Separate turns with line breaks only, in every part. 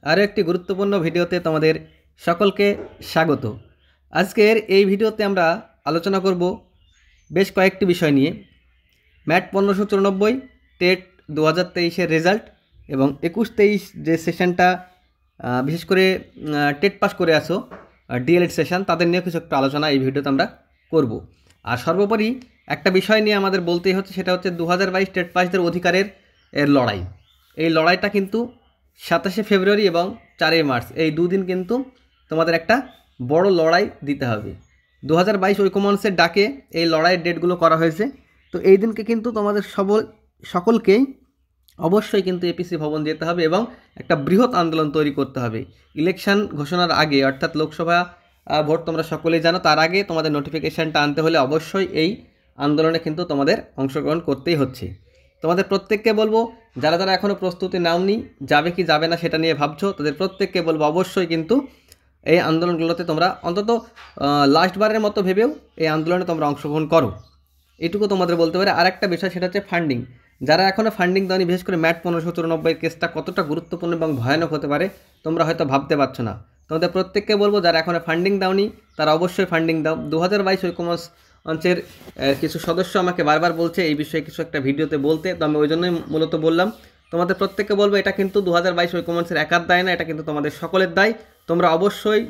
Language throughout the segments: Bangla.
আরও একটি গুরুত্বপূর্ণ ভিডিওতে তোমাদের সকলকে স্বাগত। আজকের এই ভিডিওতে আমরা আলোচনা করব বেশ কয়েকটি বিষয় নিয়ে। ম্যাট 1594 টেট 2023-এর রেজাল্ট এবং 21-23 যে সেশনটা বিশেষ করে টেট পাস করে আসো ডিএলএড সেশন, তাদের নিয়ে কিছু একটা আলোচনা এই ভিডিওতে আমরা করব। আর সর্বোপরি একটা বিষয় নিয়ে আমাদের বলতেই হচ্ছে, সেটা হচ্ছে 2022 টেট পাসদের অধিকারের লড়াই। এই লড়াইটা কিন্তু 27শে ফেব্রুয়ারি এবং 4ই মার্চ এই দুদিন কিন্তু তোমাদের একটা বড় লড়াই দিতে হবে। 2022 ঐকমঞ্চের ডাকে এই লড়াইয়ের ডেটগুলো করা হয়েছে। তো এই দিনকে কিন্তু তোমাদের সকলকেই অবশ্যই কিন্তু এপিসি ভবন যেতে হবে এবং একটা বৃহৎ আন্দোলন তৈরি করতে হবে। ইলেকশন ঘোষণার আগে, অর্থাৎ লোকসভা ভোট তোমরা সকলেই জানো, তার আগে তোমাদের নোটিফিকেশানটা আনতে হলে অবশ্যই এই আন্দোলনে কিন্তু তোমাদের অংশগ্রহণ করতেই হচ্ছে। তোমাদের প্রত্যেককে বলবো, যারা যারা এখনও প্রস্তুতি নাওনি, যাবে কি যাবে না সেটা নিয়ে ভাবছো, তাদের প্রত্যেককে বলবো অবশ্যই কিন্তু এই আন্দোলনগুলোতে তোমরা অন্তত লাস্টবারের মতো ভেবেও এই আন্দোলনে তোমরা অংশগ্রহণ করো, এটুকু তোমাদের বলতে পারে। আর একটা বিষয়, সেটা হচ্ছে ফান্ডিং। যারা এখনও ফান্ডিং দাওনি, বিশেষ করে ম্যাট 1594 কেসটা কতটা গুরুত্বপূর্ণ এবং ভয়ানক হতে পারে তোমরা হয়তো ভাবতে পারছো না। তোমাদের প্রত্যেককে বলবো, যারা এখনও ফান্ডিং দাওনি তারা অবশ্যই ফান্ডিং দাও। 2022 ঐকমঞ্চের কিছু সদস্য আমাকে বারবার বলছে এই বিষয়ে কিছু একটা ভিডিওতে বলতে, তো আমি ওই জন্যই মূলত বললাম। তোমাদের প্রত্যেককে বলবো, এটা কিন্তু 2022 ঐকমঞ্চের একার দায় না, এটা কিন্তু তোমাদের সকলের দায়। তোমরা অবশ্যই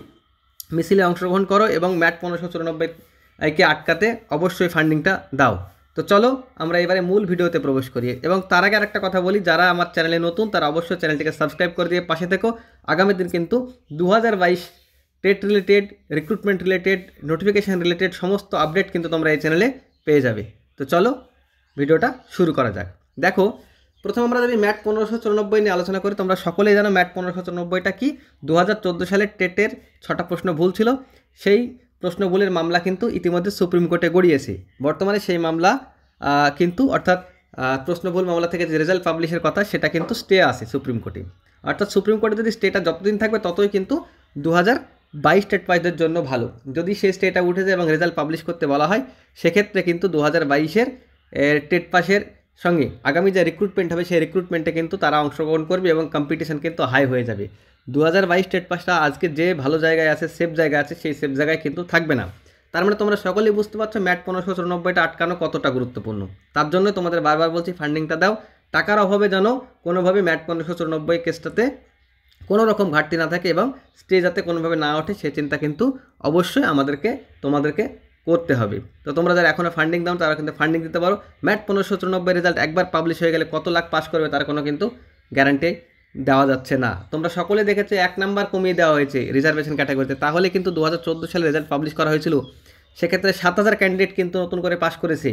মিছিলে অংশগ্রহণ করো এবং ম্যাট 1594-কে আটকাতে অবশ্যই ফান্ডিংটা দাও। তো চলো আমরা এবারে মূল ভিডিওতে প্রবেশ করি। এবং তার আগে আরেকটা কথা বলি, যারা আমার চ্যানেলে নতুন তারা অবশ্যই চ্যানেলটিকে সাবস্ক্রাইব করে দিয়ে পাশে থেকো। আগামী দিন কিন্তু 2022 TET related, recruitment related, notification related সমস্ত আপডেট কিন্তু তোমরা এই চ্যানেলে পেয়ে যাবে। তো চলো ভিডিওটা শুরু করা যাক। দেখো, প্রথম আমরা যদি ম্যাট 1594 নিয়ে আলোচনা করি, তোমরা সকলেই জানো ম্যাট 1594টা কি। 2014 সালের টেটের 6টা প্রশ্ন ভুল ছিল, সেই প্রশ্ন ভুলের মামলা কিন্তু ইতিমধ্যে সুপ্রিম কোর্টে গড়িয়েছে। বর্তমানে সেই মামলা কিন্তু, অর্থাৎ প্রশ্ন ভুল মামলা থেকে যে রেজাল্ট পাবলিশের কথা, সেটা কিন্তু স্টে আছে সুপ্রিম কোর্টে। অর্থাৎ সুপ্রিম কোর্টে যদি স্টেটা যতদিন থাকবে ততই কিন্তু 2022 টেট পাসদের জন্য ভালো। যদি সেই স্টেটা উঠে যায় এবং রেজাল্ট পাবলিশ করতে বলা হয়, সেক্ষেত্রে কিন্তু 2022-এর টেট পাসের সঙ্গে আগামী যে রিক্রুটমেন্ট হবে, সেই রিক্রুটমেন্টে কিন্তু তারা অংশগ্রহণ করবে এবং কম্পিটিশন কিন্তু হাই হয়ে যাবে। 2022 টেট পাসটা আজকে যে ভালো জায়গায় আছে, সেফ জায়গায় আছে, সেই সেফ জায়গায় কিন্তু থাকবে না। তার মানে তোমরা সকলেই বুঝতে পারছো ম্যাট 1594টা আটকানো কতটা গুরুত্বপূর্ণ। তার জন্য তোমাদের বারবার বলছি, ফান্ডিংটা দাও। টাকার অভাবে যেন কোনোভাবে ম্যাট 1594 কেসটাতে কোনো রকম ঘাটতি না থাকে এবং স্টে যাতে কোনোভাবে না ওঠে, সে চিন্তা কিন্তু অবশ্যই তোমাদেরকে করতে হবে। তো তোমরা যারা এখনও ফান্ডিং দাও তারা কিন্তু ফান্ডিং দিতে পারো। ম্যাট 1594 রেজাল্ট একবার পাবলিশ হয়ে গেলে কত লাখ পাস করবে তার কোনো কিন্তু গ্যারান্টি দেওয়া যাচ্ছে না। তোমরা সকলে দেখেছো 1 নাম্বার কমিয়ে দেওয়া হয়েছে রিজার্ভেশন ক্যাটাগরিতে। তাহলে কিন্তু 2014 সালে রেজাল্ট পাবলিশ করা হয়েছিল, সেক্ষেত্রে 7000 ক্যান্ডিডেট কিন্তু নতুন করে পাস করেছে।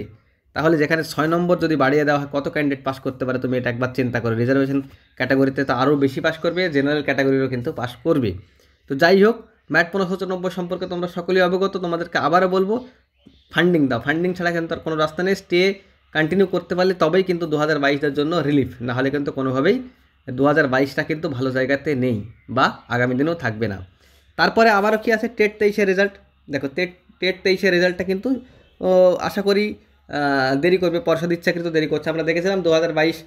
তাহলে যেখানে 6 নম্বর যদি বাড়িয়ে দেওয়া হয়, কত ক্যান্ডিডেট পাস করতে পারে তুমি এটা একবার চিন্তা করো। রিজার্ভেশন ক্যাটাগরিতে তো আরও বেশি পাস করবে, জেনারেল ক্যাটাগরিরও কিন্তু পাস করবে। তো যাই হোক, ম্যাট 1594 সম্পর্কে তোমরা সকলেই অবগত। তোমাদেরকে আবারও বলবো, ফান্ডিং দাও। ফান্ডিং ছাড়া কিন্তু আর কোনো রাস্তা নেই। স্টে কন্টিনিউ করতে পারলে তবেই কিন্তু 2022-এর জন্য রিলিফ, না হলে কিন্তু কোনোভাবেই 2022টা কিন্তু ভালো জায়গাতে নেই বা আগামী দিনেও থাকবে না। তারপরে আবারও কি আছে, টেট 23-এর রেজাল্ট। দেখো, টেট 23-এর রেজাল্টটা কিন্তু আশা করি দেরি করবে, পর্ষদ ইচ্ছাকৃত দেরি করছে। আমরা দেখেছিলাম 2022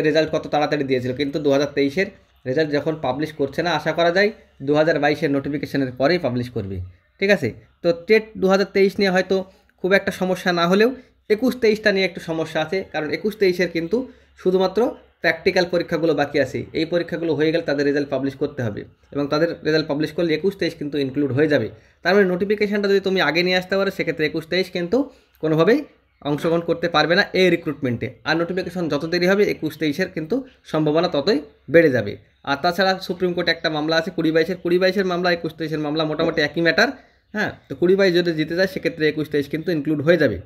রেজাল্ট কত তাড়াতাড়ি দিয়েছিল, কিন্তু 2023-এর রেজাল্ট যখন পাবলিশ করছে না, আশা করা যায় 2022-এর নোটিফিকেশানের পরেই পাবলিশ করবে। ঠিক আছে, তো টেট 2023 নিয়ে হয়তো খুব একটা সমস্যা না হলেও 21-23টা নিয়ে একটু সমস্যা আছে, কারণ 21-23-এর কিন্তু শুধুমাত্র প্র্যাকটিক্যাল পরীক্ষাগুলো বাকি আছে। এই পরীক্ষাগুলো হয়ে গেলে তাদের রেজাল্ট পাবলিশ করতে হবে এবং তাদের রেজাল্ট পাবলিশ করলে 21-23 কিন্তু ইনক্লুড হয়ে যাবে। তার মানে নোটিফিকেশানটা যদি তুমি আগে নিয়ে আসতে পারো, সেক্ষেত্রে 21-23 কিন্তু কোনোভাবেই অংশগ্রহণ করতে পারবে না এই রিক্রুটমেন্টে। আর নোটিফিকেশন যত দেরি হবে, 21-23-এর কিন্তু সম্ভাবনা ততই বেড়ে যাবে। আর তাছাড়া সুপ্রিম কোর্টে একটা মামলা আছে 2022-এর মামলা, 21-23-এর মামলা মোটামুটি একই ম্যাটার। হ্যাঁ, তো 2022 যদি জিতে যায়, সেক্ষেত্রে 21-23 কিন্তু ইনক্লুড হয়ে যাবে।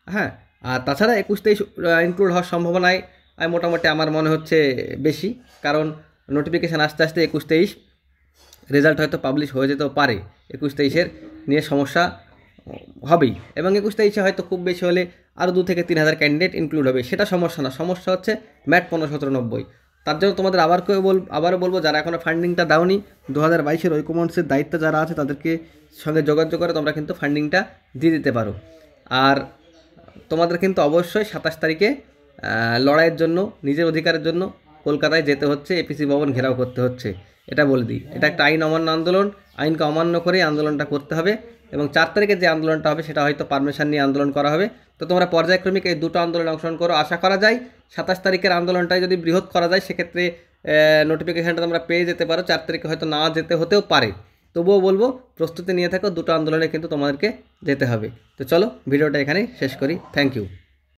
হ্যাঁ, আর তাছাড়া 21-23 ইনক্লুড হওয়ার সম্ভাবনায় মোটামুটি আমার মনে হচ্ছে বেশি, কারণ নোটিফিকেশান আস্তে আস্তে 21-23 রেজাল্ট হয়তো পাবলিশ হয়ে যেতেও পারে। 21-23-এর নিয়ে সমস্যা হবেই এবং 21-23-এ হয়তো খুব বেশি হলে আরও 2 থেকে 3 হাজার ক্যান্ডিডেট ইনক্লুড হবে, সেটা সমস্যা না। সমস্যা হচ্ছে ম্যাট 1594। তার জন্য তোমাদের আবারও বলবো, যারা এখনও ফান্ডিংটা দাওনি, 2022-এর ঐকমঞ্চের দায়িত্ব যারা আছে তাদেরকে সঙ্গে যোগাযোগ করে তোমরা কিন্তু ফান্ডিংটা দিয়ে দিতে পারো। আর তোমাদের কিন্তু অবশ্যই 27 তারিখে লড়াইয়ের জন্য, নিজের অধিকারের জন্য কলকাতায় যেতে হচ্ছে, এপিসি ভবন ঘেরাও করতে হচ্ছে। এটা বলে দিই, এটা একটা আইন অমান্য আন্দোলন, আইনকে অমান্য করেই আন্দোলনটা করতে হবে। এবং 4 তারিখে যে আন্দোলনটা হবে সেটা হয়তো পারমিশন নিয়ে আন্দোলন করা হবে। তো তোমরা পর্যায়ক্রমিক এই দুটো আন্দোলনে অংশগ্রহণ করো। আশা করা যায় 27 তারিখের আন্দোলনটাই যদি বৃহৎ করা যায় সেক্ষেত্রে নোটিফিকেশানটা তোমরা পেয়ে যেতে পারো। 4 তারিখে হয়তো না যেতে হতেও পারে, তবুও বলবো প্রস্তুতি নিয়ে থাকো, দুটো আন্দোলনে কিন্তু তোমাদেরকে যেতে হবে। তো চলো ভিডিওটা এখানেই শেষ করি। Thank you.